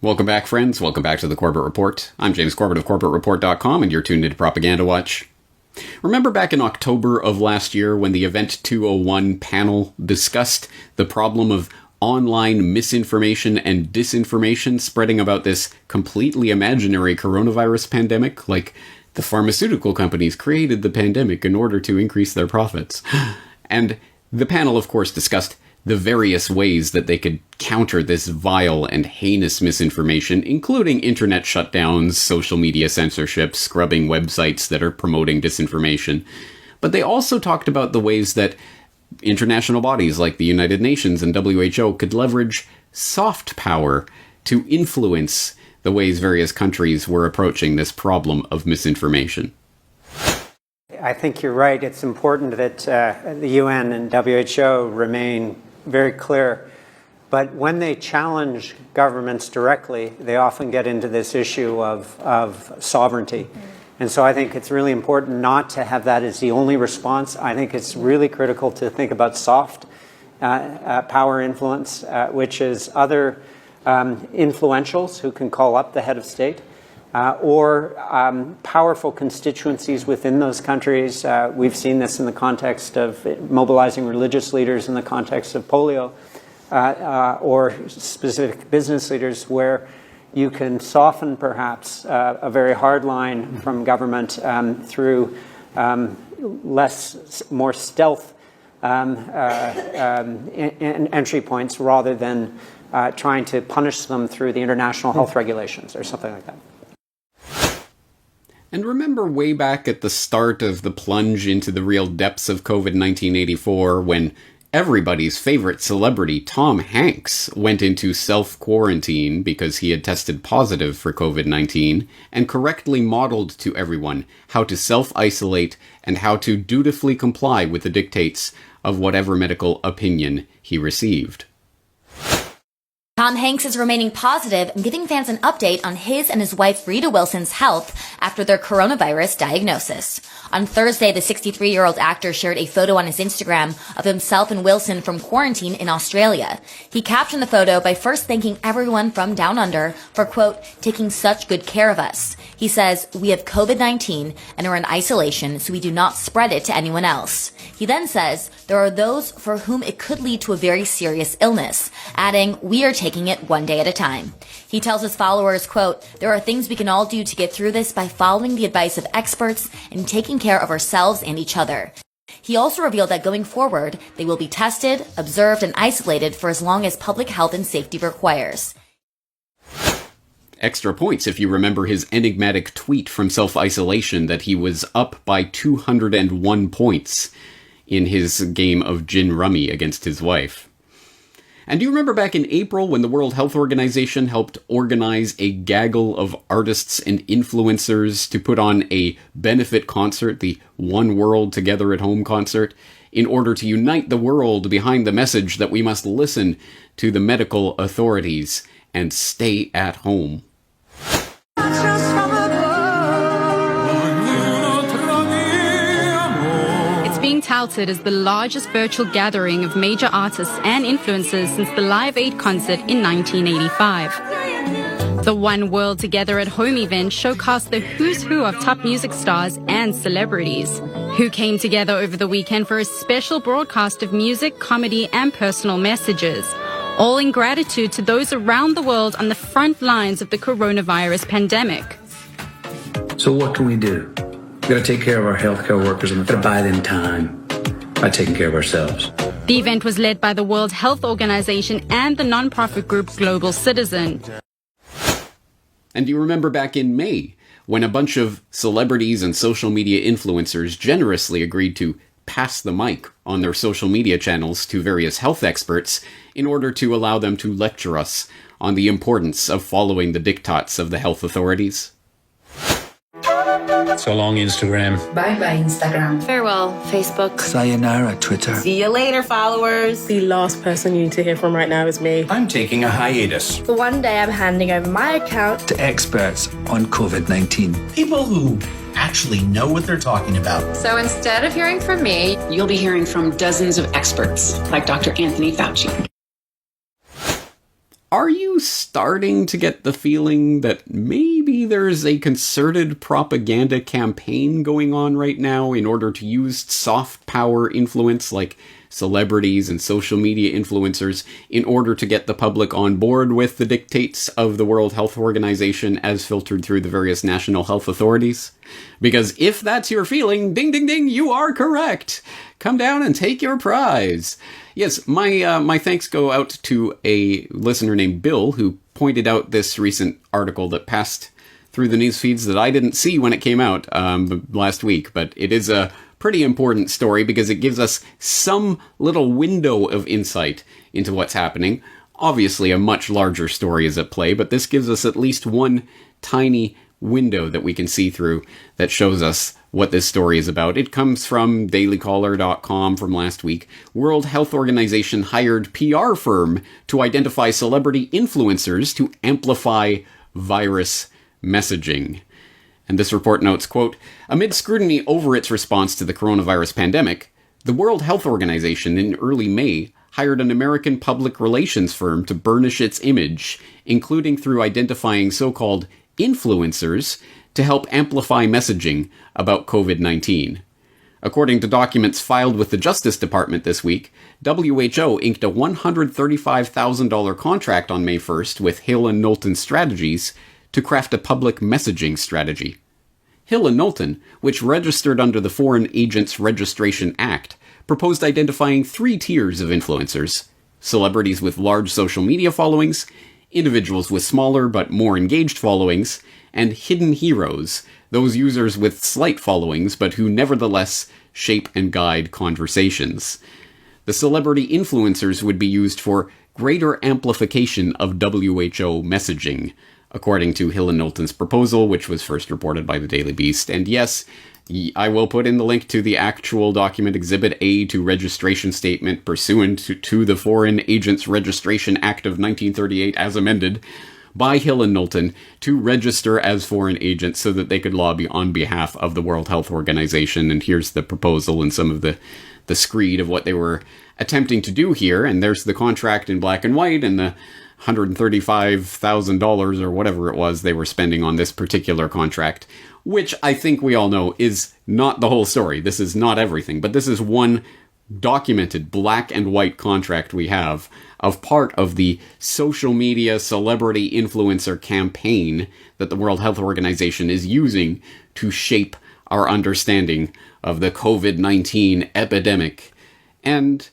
Welcome back, friends. Welcome back to the Corbett Report. I'm James Corbett of CorbettReport.com, and you're tuned into Propaganda Watch. Remember back in October of last year when the Event 201 panel discussed the problem of online misinformation and disinformation spreading about this completely imaginary coronavirus pandemic? Like, the pharmaceutical companies created the pandemic in order to increase their profits. And the panel, of course, discussed the various ways that they could counter this vile and heinous misinformation, including internet shutdowns, social media censorship, scrubbing websites that are promoting disinformation. But they also talked about the ways that international bodies like the United Nations and WHO could leverage soft power to influence the ways various countries were approaching this problem of misinformation. I think you're right. It's important that the UN and WHO remain very clear. But when they challenge governments directly, they often get into this issue of sovereignty. And so I think it's really important not to have that as the only response. I think it's really critical to think about soft power influence, which is other influentials who can call up the head of state, or powerful constituencies within those countries. We've seen this in the context of mobilizing religious leaders in the context of polio, or specific business leaders, where you can soften perhaps a very hard line from government through more stealth entry points rather than trying to punish them through the international health regulations or something like that. And remember way back at the start of the plunge into the real depths of COVID-19 '84 when everybody's favorite celebrity, Tom Hanks, went into self-quarantine because he had tested positive for COVID-19 and correctly modeled to everyone how to self-isolate and how to dutifully comply with the dictates of whatever medical opinion he received. Tom Hanks is remaining positive and giving fans an update on his and his wife Rita Wilson's health after their coronavirus diagnosis. On Thursday, the 63-year-old actor shared a photo on his Instagram of himself and Wilson from quarantine in Australia. He captioned the photo by first thanking everyone from Down Under for, quote, taking such good care of us. He says, we have COVID-19 and are in isolation so we do not spread it to anyone else. He then says, there are those for whom it could lead to a very serious illness, adding, we are taking it one day at a time. He tells his followers, quote, there are things we can all do to get through this by following the advice of experts and taking care of ourselves and each other. He also revealed that going forward, they will be tested, observed, and isolated for as long as public health and safety requires. Extra points if you remember his enigmatic tweet from self-isolation that he was up by 201 points in his game of gin rummy against his wife. And do you remember back in April when the World Health Organization helped organize a gaggle of artists and influencers to put on a benefit concert, the One World Together at Home concert, in order to unite the world behind the message that we must listen to the medical authorities and stay at home? Being touted as the largest virtual gathering of major artists and influencers since the Live Aid concert in 1985. The One World Together at Home event showcased the who's who of top music stars and celebrities, who came together over the weekend for a special broadcast of music, comedy, and personal messages, all in gratitude to those around the world on the front lines of the coronavirus pandemic. So what can we do? We've got to take care of our healthcare workers and we've got to buy them time by taking care of ourselves. The event was led by the World Health Organization and the nonprofit group Global Citizen. And you remember back in May, when a bunch of celebrities and social media influencers generously agreed to pass the mic on their social media channels to various health experts in order to allow them to lecture us on the importance of following the diktats of the health authorities. So long, Instagram. Bye-bye, Instagram. Farewell, Facebook. Sayonara, Twitter. See you later, followers. The last person you need to hear from right now is me. I'm taking a hiatus. For one day, I'm handing over my account to experts on COVID-19. People who actually know what they're talking about. So instead of hearing from me, you'll be hearing from dozens of experts, like Dr. Anthony Fauci. Are you starting to get the feeling that maybe there's a concerted propaganda campaign going on right now in order to use soft power influence like celebrities and social media influencers in order to get the public on board with the dictates of the World Health Organization as filtered through the various national health authorities? Because if that's your feeling, ding ding ding, you are correct. Come down and take your prize. Yes, my thanks go out to a listener named Bill who pointed out this recent article that passed through the news feeds that I didn't see when it came out last week, but it is a pretty important story because it gives us some little window of insight into what's happening. Obviously, a much larger story is at play, but this gives us at least one tiny window that we can see through that shows us what this story is about. It comes from dailycaller.com from last week. World Health Organization hired PR firm to identify celebrity influencers to amplify virus messaging. And this report notes, quote, amid scrutiny over its response to the coronavirus pandemic, the World Health Organization in early May hired an American public relations firm to burnish its image, including through identifying so-called influencers to help amplify messaging about COVID-19. According to documents filed with the Justice Department this week, WHO inked a $135,000 contract on May 1st with Hill & Knowlton Strategies to craft a public messaging strategy. Hill & Knowlton, which registered under the Foreign Agents Registration Act, proposed identifying 3 tiers of influencers: celebrities with large social media followings, individuals with smaller but more engaged followings, and hidden heroes, those users with slight followings but who nevertheless shape and guide conversations. The celebrity influencers would be used for greater amplification of WHO messaging, according to Hill & Knowlton's proposal, which was first reported by the Daily Beast. And yes, I will put in the link to the actual document, Exhibit A to Registration Statement pursuant to the Foreign Agents Registration Act of 1938 as amended by Hill & Knowlton to register as foreign agents so that they could lobby on behalf of the World Health Organization. And here's the proposal and some of the screed of what they were attempting to do here. And there's the contract in black and white and the $135,000 or whatever it was they were spending on this particular contract, which I think we all know is not the whole story. This is not everything, but this is one documented black and white contract we have of part of the social media celebrity influencer campaign that the World Health Organization is using to shape our understanding of the COVID-19 epidemic. And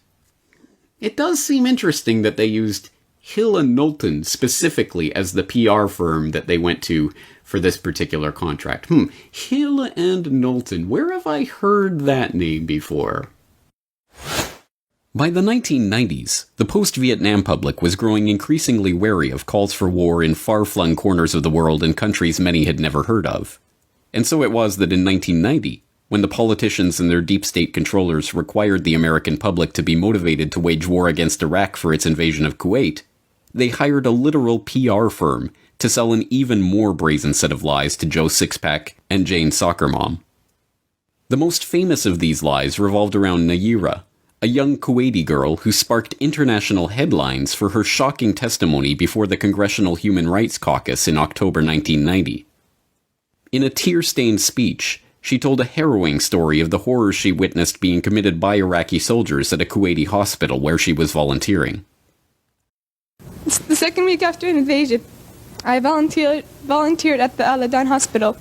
it does seem interesting that they used Hill & Knowlton specifically as the PR firm that they went to for this particular contract. Hill & Knowlton. Where have I heard that name before? By the 1990s, the post-Vietnam public was growing increasingly wary of calls for war in far-flung corners of the world in countries many had never heard of. And so it was that in 1990, when the politicians and their deep state controllers required the American public to be motivated to wage war against Iraq for its invasion of Kuwait, they hired a literal PR firm to sell an even more brazen set of lies to Joe Sixpack and Jane Soccer Mom. The most famous of these lies revolved around Nayira, a young Kuwaiti girl who sparked international headlines for her shocking testimony before the Congressional Human Rights Caucus in October 1990. In a tear-stained speech, she told a harrowing story of the horrors she witnessed being committed by Iraqi soldiers at a Kuwaiti hospital where she was volunteering. The second week after an invasion, I volunteered at the Al-Adan hospital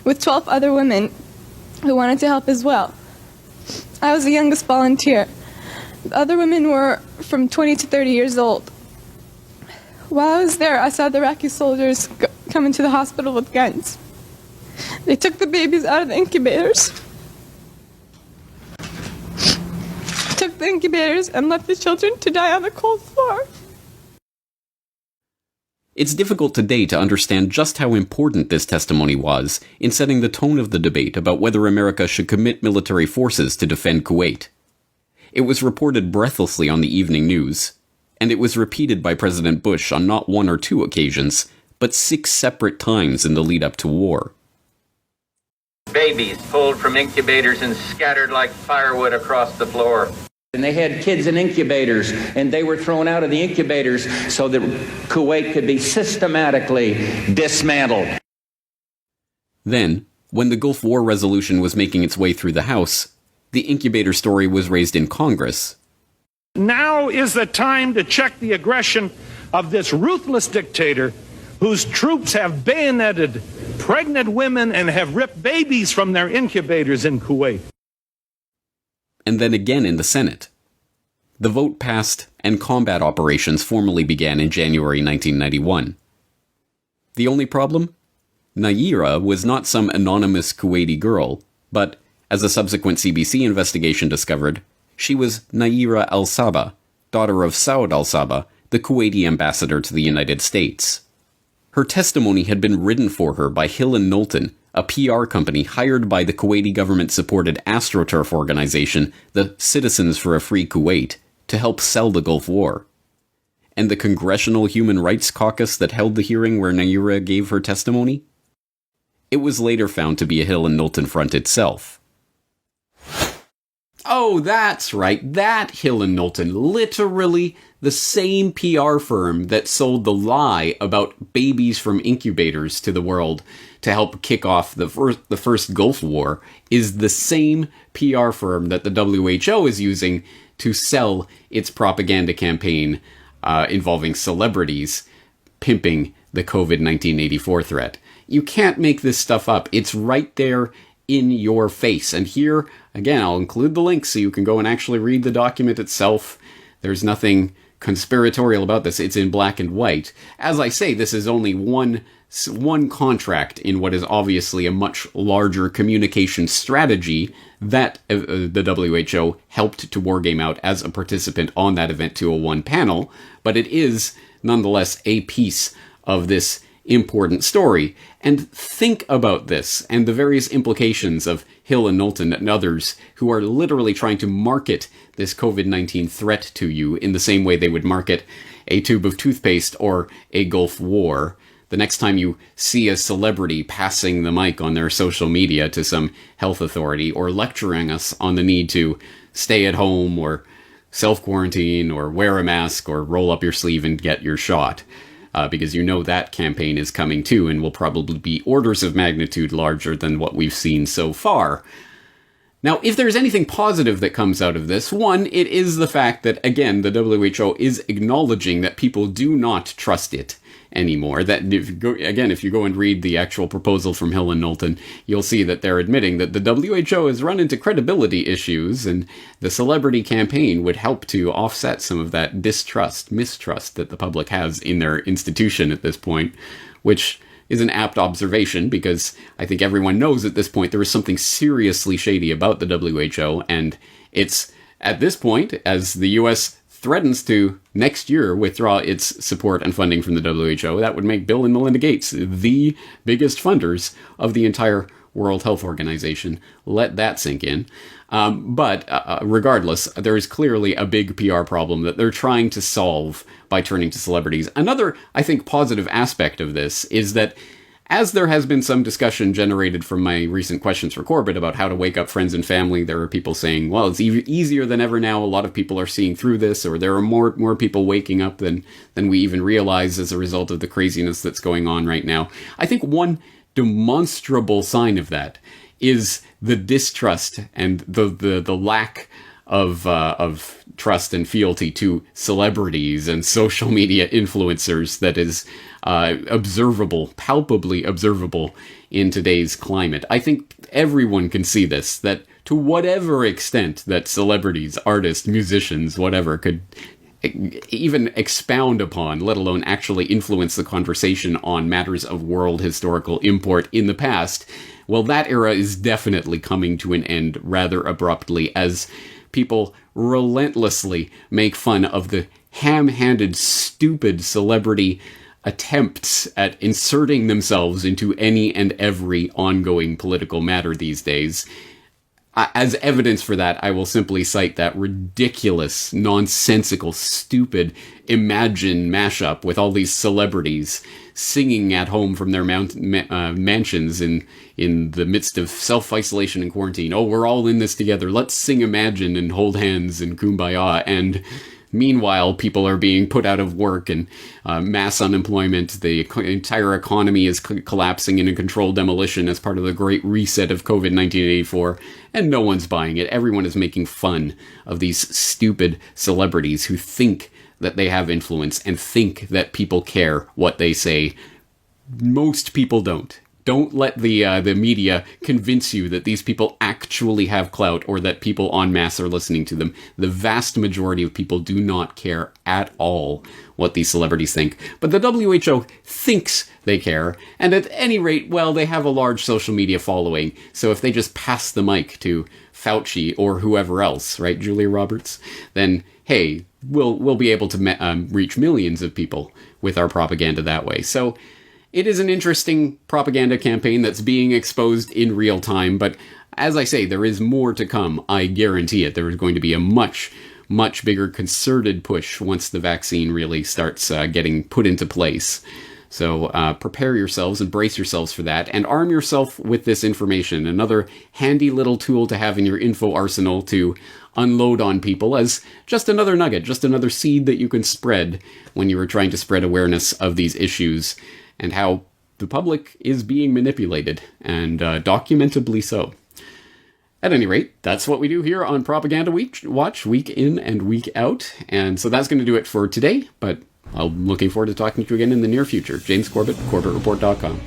with 12 other women who wanted to help as well. I was the youngest volunteer. The other women were from 20 to 30 years old. While I was there, I saw the Iraqi soldiers come into the hospital with guns. They took the babies out of the incubators, and left the children to die on the cold floor. It's difficult today to understand just how important this testimony was in setting the tone of the debate about whether America should commit military forces to defend Kuwait. It was reported breathlessly on the evening news, and it was repeated by President Bush on not 1 or 2 occasions, but 6 separate times in the lead-up to war. Babies pulled from incubators and scattered like firewood across the floor. And they had kids in incubators, and they were thrown out of the incubators so that Kuwait could be systematically dismantled. Then, when the Gulf War resolution was making its way through the House, the incubator story was raised in Congress. Now is the time to check the aggression of this ruthless dictator whose troops have bayoneted pregnant women and have ripped babies from their incubators in Kuwait. And then again in the Senate. The vote passed, and combat operations formally began in January 1991. The only problem? Naira was not some anonymous Kuwaiti girl, but, as a subsequent CBC investigation discovered, she was Naira al-Saba, daughter of Saud al-Saba, the Kuwaiti ambassador to the United States. Her testimony had been written for her by Hill & Knowlton, a PR company hired by the Kuwaiti government-supported AstroTurf organization, the Citizens for a Free Kuwait, to help sell the Gulf War. And the Congressional Human Rights Caucus that held the hearing where Naira gave her testimony? It was later found to be a Hill & Knowlton front itself. Oh, that's right, that Hill & Knowlton, literally the same PR firm that sold the lie about babies from incubators to the world to help kick off the first Gulf War, is the same PR firm that the WHO is using to sell its propaganda campaign involving celebrities pimping the COVID-1984 threat. You can't make this stuff up. It's right there in your face. And here, again, I'll include the link so you can go and actually read the document itself. There's nothing conspiratorial about this. It's in black and white. As I say, this is only one contract in what is obviously a much larger communication strategy that the WHO helped to wargame out as a participant on that Event 201 panel, but it is nonetheless a piece of this important story. And think about this and the various implications of Hill & Knowlton and others who are literally trying to market this COVID-19 threat to you in the same way they would market a tube of toothpaste or a Gulf War. The next time you see a celebrity passing the mic on their social media to some health authority or lecturing us on the need to stay at home or self-quarantine or wear a mask or roll up your sleeve and get your shot. Because you know that campaign is coming too and will probably be orders of magnitude larger than what we've seen so far. Now, if there's anything positive that comes out of this, one, it is the fact that, again, the WHO is acknowledging that people do not trust it anymore. That if you go and read the actual proposal from Hill & Knowlton, you'll see that they're admitting that the WHO has run into credibility issues, and the celebrity campaign would help to offset some of that mistrust that the public has in their institution at this point, which is an apt observation because I think everyone knows at this point there is something seriously shady about the WHO, and it's at this point, as the US threatens to next year withdraw its support and funding from the WHO, that would make Bill and Melinda Gates the biggest funders of the entire World Health Organization. Let that sink in. But regardless, there is clearly a big PR problem that they're trying to solve by turning to celebrities. Another, I think, positive aspect of this is that as there has been some discussion generated from my recent questions for Corbett about how to wake up friends and family, there are people saying, well, it's easier than ever now. A lot of people are seeing through this, or there are more people waking up than we even realize as a result of the craziness that's going on right now. I think one demonstrable sign of that is the distrust and the lack of trust and fealty to celebrities and social media influencers that is palpably observable in today's climate. I think everyone can see this, that to whatever extent that celebrities, artists, musicians, whatever, could even expound upon, let alone actually influence the conversation on matters of world historical import in the past, well, that era is definitely coming to an end rather abruptly as people relentlessly make fun of the ham-handed, stupid celebrity attempts at inserting themselves into any and every ongoing political matter these days. as evidence for that, I will simply cite that ridiculous, nonsensical, stupid Imagine mashup with all these celebrities singing at home from their mansions in the midst of self-isolation and quarantine. Oh, we're all in this together. Let's sing Imagine and hold hands and kumbaya. And meanwhile, people are being put out of work and mass unemployment. The entire economy is collapsing in a controlled demolition as part of the Great Reset of COVID-1984, and no one's buying it. Everyone is making fun of these stupid celebrities who think that they have influence and think that people care what they say. Most people don't. Don't let the media convince you that these people actually have clout or that people en masse are listening to them. The vast majority of people do not care at all what these celebrities think. But the WHO thinks they care, and at any rate, well, they have a large social media following, so if they just pass the mic to Fauci or whoever else, right, Julia Roberts, then, hey, we'll be able to reach millions of people with our propaganda that way. So it is an interesting propaganda campaign that's being exposed in real time, but as I say, there is more to come. I guarantee it. There is going to be a much bigger concerted push once the vaccine really starts getting put into place. So prepare yourselves and brace yourselves for that, and arm yourself with this information. Another handy little tool to have in your info arsenal to unload on people as just another nugget, just another seed that you can spread when you are trying to spread awareness of these issues and how the public is being manipulated, and documentably so. At any rate, that's what we do here on Propaganda Watch, week in and week out. And so that's going to do it for today, but I'm looking forward to talking to you again in the near future. James Corbett, CorbettReport.com.